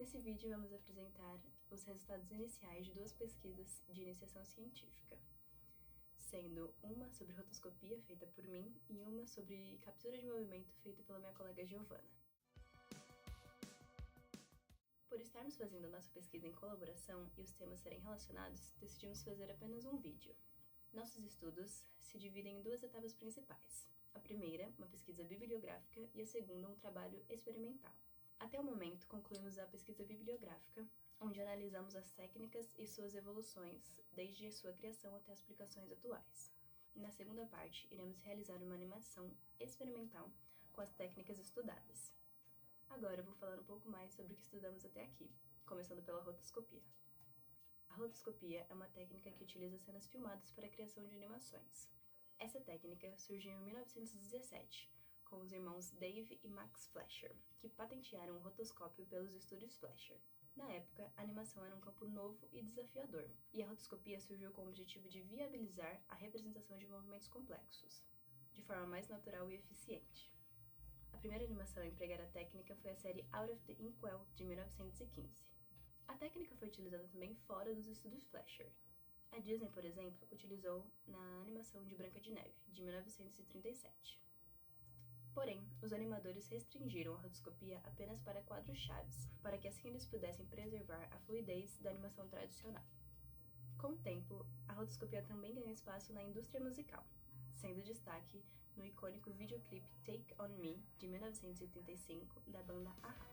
Nesse vídeo vamos apresentar os resultados iniciais de duas pesquisas de iniciação científica, sendo uma sobre rotoscopia, feita por mim, e uma sobre captura de movimento, feita pela minha colega Giovana. Por estarmos fazendo a nossa pesquisa em colaboração e os temas serem relacionados, decidimos fazer apenas um vídeo. Nossos estudos se dividem em duas etapas principais. A primeira, uma pesquisa bibliográfica, e a segunda, um trabalho experimental. Até o momento, concluímos a pesquisa bibliográfica, onde analisamos as técnicas e suas evoluções, desde sua criação até as aplicações atuais. Na segunda parte, iremos realizar uma animação experimental com as técnicas estudadas. Agora, vou falar um pouco mais sobre o que estudamos até aqui, começando pela rotoscopia. A rotoscopia é uma técnica que utiliza cenas filmadas para a criação de animações. Essa técnica surgiu em 1917, com os irmãos Dave e Max Fleischer, que patentearam o rotoscópio pelos estúdios Fleischer. Na época, a animação era um campo novo e desafiador, e a rotoscopia surgiu com o objetivo de viabilizar a representação de movimentos complexos, de forma mais natural e eficiente. A primeira animação a empregar a técnica foi a série Out of the Inkwell, de 1915. A técnica foi utilizada também fora dos estúdios Fleischer. A Disney, por exemplo, utilizou na animação de Branca de Neve, de 1937. Porém, os animadores restringiram a rotoscopia apenas para quadros-chaves, para que assim eles pudessem preservar a fluidez da animação tradicional. Com o tempo, a rotoscopia também ganhou espaço na indústria musical, sendo destaque no icônico videoclipe Take On Me, de 1985, da banda a-ha.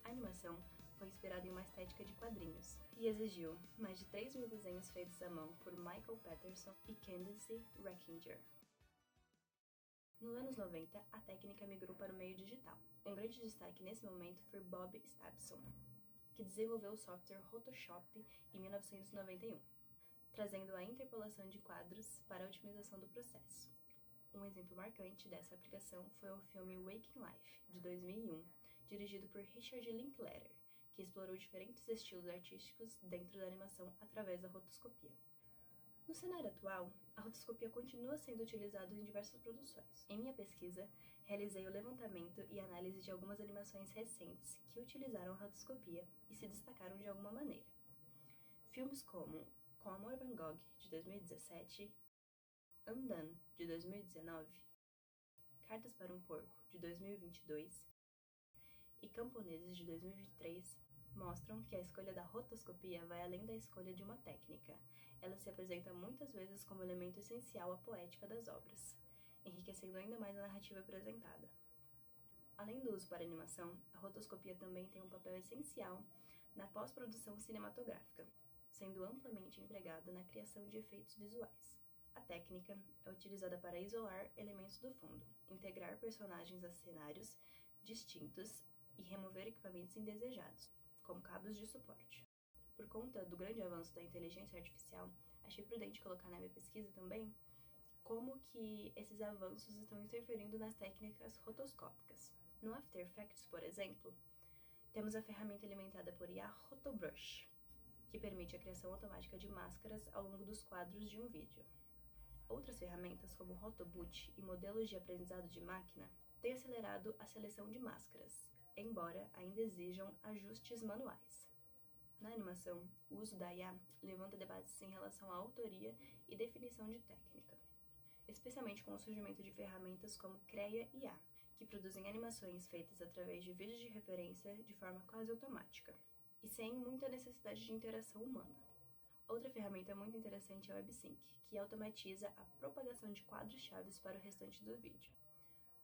A animação foi inspirada em uma estética de quadrinhos e exigiu mais de 3.000 desenhos feitos à mão por Michael Patterson e Candice Reckinger. Nos anos 90, a técnica migrou para o meio digital. Um grande destaque nesse momento foi Bob Stabson, que desenvolveu o software Photoshop em 1991, trazendo a interpolação de quadros para a otimização do processo. Um exemplo marcante dessa aplicação foi o filme Waking Life, de 2001, dirigido por Richard Linklater, que explorou diferentes estilos artísticos dentro da animação através da rotoscopia. No cenário atual, a rotoscopia continua sendo utilizada em diversas produções. Em minha pesquisa, realizei o levantamento e análise de algumas animações recentes que utilizaram a rotoscopia e se destacaram de alguma maneira. Filmes como Com Amor Van Gogh, de 2017, Undone, de 2019, Cartas para um Porco, de 2022 e Camponeses, de 2023, mostram que a escolha da rotoscopia vai além da escolha de uma técnica. Ela se apresenta muitas vezes como elemento essencial à poética das obras, enriquecendo ainda mais a narrativa apresentada. Além do uso para animação, a rotoscopia também tem um papel essencial na pós-produção cinematográfica, sendo amplamente empregada na criação de efeitos visuais. A técnica é utilizada para isolar elementos do fundo, integrar personagens a cenários distintos e remover equipamentos indesejados, como cabos de suporte. Por conta do grande avanço da inteligência artificial, achei prudente colocar na minha pesquisa também como que esses avanços estão interferindo nas técnicas rotoscópicas. No After Effects, por exemplo, temos a ferramenta alimentada por IA Rotobrush, que permite a criação automática de máscaras ao longo dos quadros de um vídeo. Outras ferramentas, como Rotoboot e modelos de aprendizado de máquina, têm acelerado a seleção de máscaras, embora ainda exijam ajustes manuais. Na animação, o uso da IA levanta debates em relação à autoria e definição de técnica, especialmente com o surgimento de ferramentas como Crea IA, que produzem animações feitas através de vídeos de referência de forma quase automática, e sem muita necessidade de interação humana. Outra ferramenta muito interessante é o WebSync, que automatiza a propagação de quadros-chave para o restante do vídeo.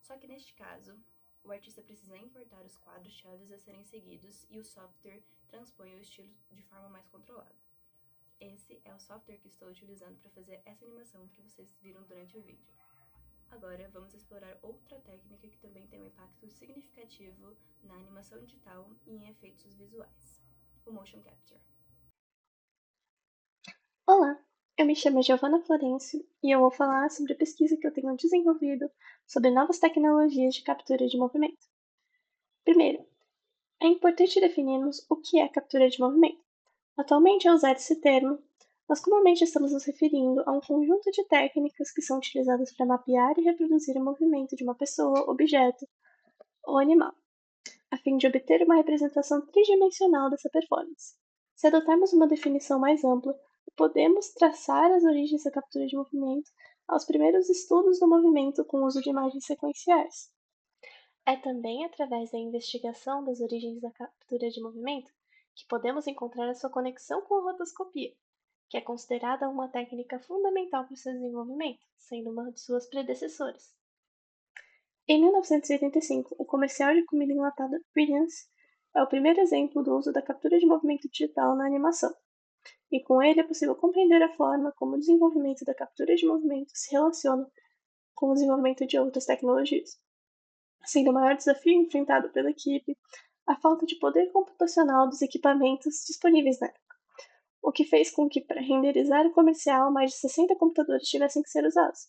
Só que neste caso, o artista precisa importar os quadros-chave a serem seguidos e o software transpõe o estilo de forma mais controlada. Esse é o software que estou utilizando para fazer essa animação que vocês viram durante o vídeo. Agora vamos explorar outra técnica que também tem um impacto significativo na animação digital e em efeitos visuais, o Motion Capture. Olá, eu me chamo Giovana Florencio e eu vou falar sobre a pesquisa que eu tenho desenvolvido sobre novas tecnologias de captura de movimento. Primeiro, é importante definirmos o que é captura de movimento. Atualmente, ao usar esse termo, Nós comumente estamos nos referindo a um conjunto de técnicas que são utilizadas para mapear e reproduzir o movimento de uma pessoa, objeto ou animal, a fim de obter uma representação tridimensional dessa performance. Se adotarmos uma definição mais ampla, podemos traçar as origens da captura de movimento aos primeiros estudos do movimento com o uso de imagens sequenciais. É também através da investigação das origens da captura de movimento que podemos encontrar a sua conexão com a rotoscopia, que é considerada uma técnica fundamental para o seu desenvolvimento, sendo uma de suas predecessoras. Em 1985, o comercial de comida enlatada Brilliance é o primeiro exemplo do uso da captura de movimento digital na animação, e com ele é possível compreender a forma como o desenvolvimento da captura de movimento se relaciona com o desenvolvimento de outras tecnologias, sendo o maior desafio enfrentado pela equipe a falta de poder computacional dos equipamentos disponíveis na época, o que fez com que, para renderizar o comercial, mais de 60 computadores tivessem que ser usados.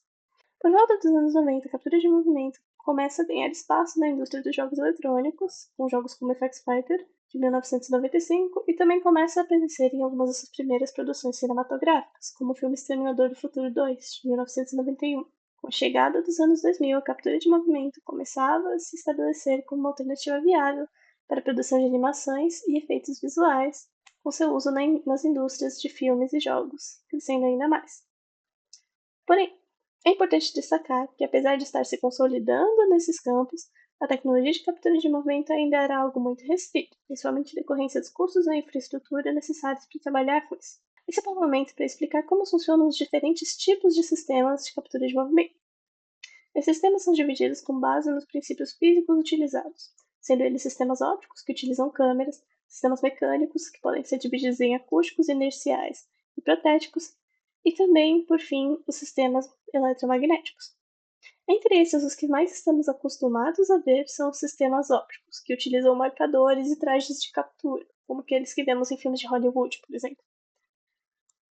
Por volta dos anos 90, a captura de movimento começa a ganhar espaço na indústria dos jogos eletrônicos, com jogos como FX Fighter, de 1995, e também começa a aparecer em algumas das suas primeiras produções cinematográficas, como o filme Exterminador do Futuro 2, de 1991. Com a chegada dos anos 2000, a captura de movimento começava a se estabelecer como uma alternativa viável para a produção de animações e efeitos visuais, com seu uso nas indústrias de filmes e jogos, crescendo ainda mais. Porém, é importante destacar que, apesar de estar se consolidando nesses campos, a tecnologia de captura de movimento ainda era algo muito restrito, principalmente em decorrência dos custos da infraestrutura necessários para trabalhar com isso. Esse é um bom momento para explicar como funcionam os diferentes tipos de sistemas de captura de movimento. Esses sistemas são divididos com base nos princípios físicos utilizados, sendo eles sistemas ópticos, que utilizam câmeras, sistemas mecânicos, que podem ser divididos em acústicos inerciais e protéticos, e também, por fim, os sistemas eletromagnéticos. Entre esses, os que mais estamos acostumados a ver são os sistemas ópticos, que utilizam marcadores e trajes de captura, como aqueles que vemos em filmes de Hollywood, por exemplo.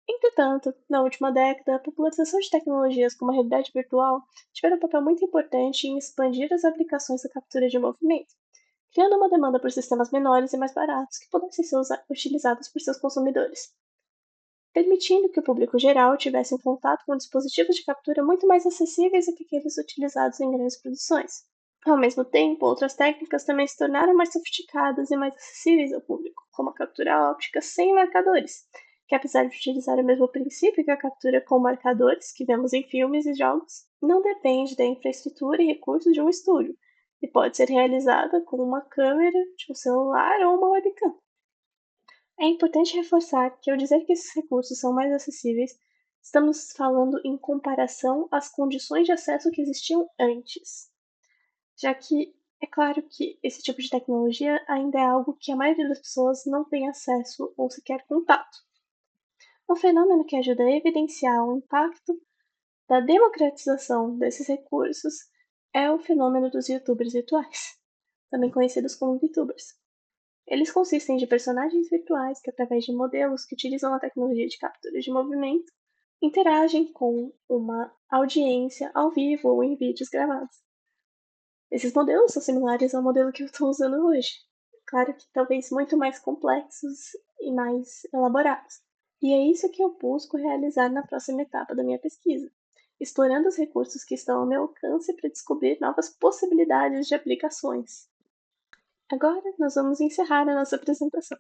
Entretanto, na última década, a popularização de tecnologias como a realidade virtual tiveram um papel muito importante em expandir as aplicações da captura de movimento, criando uma demanda por sistemas menores e mais baratos que pudessem ser utilizados por seus consumidores, permitindo que o público geral tivesse um contato com dispositivos de captura muito mais acessíveis do que aqueles utilizados em grandes produções. Ao mesmo tempo, outras técnicas também se tornaram mais sofisticadas e mais acessíveis ao público, como a captura óptica sem marcadores, que apesar de utilizar o mesmo princípio que a captura com marcadores que vemos em filmes e jogos, não depende da infraestrutura e recursos de um estúdio, e pode ser realizada com uma câmera de um celular ou uma webcam. É importante reforçar que, ao dizer que esses recursos são mais acessíveis, estamos falando em comparação às condições de acesso que existiam antes, já que é claro que esse tipo de tecnologia ainda é algo que a maioria das pessoas não tem acesso ou sequer contato. Um fenômeno que ajuda a evidenciar o impacto da democratização desses recursos é o fenômeno dos youtubers virtuais, também conhecidos como VTubers. Eles consistem de personagens virtuais que, através de modelos que utilizam a tecnologia de captura de movimento, interagem com uma audiência ao vivo ou em vídeos gravados. Esses modelos são similares ao modelo que eu estou usando hoje, claro que talvez muito mais complexos e mais elaborados. E é isso que eu busco realizar na próxima etapa da minha pesquisa, explorando os recursos que estão ao meu alcance para descobrir novas possibilidades de aplicações. Agora nós vamos encerrar a nossa apresentação.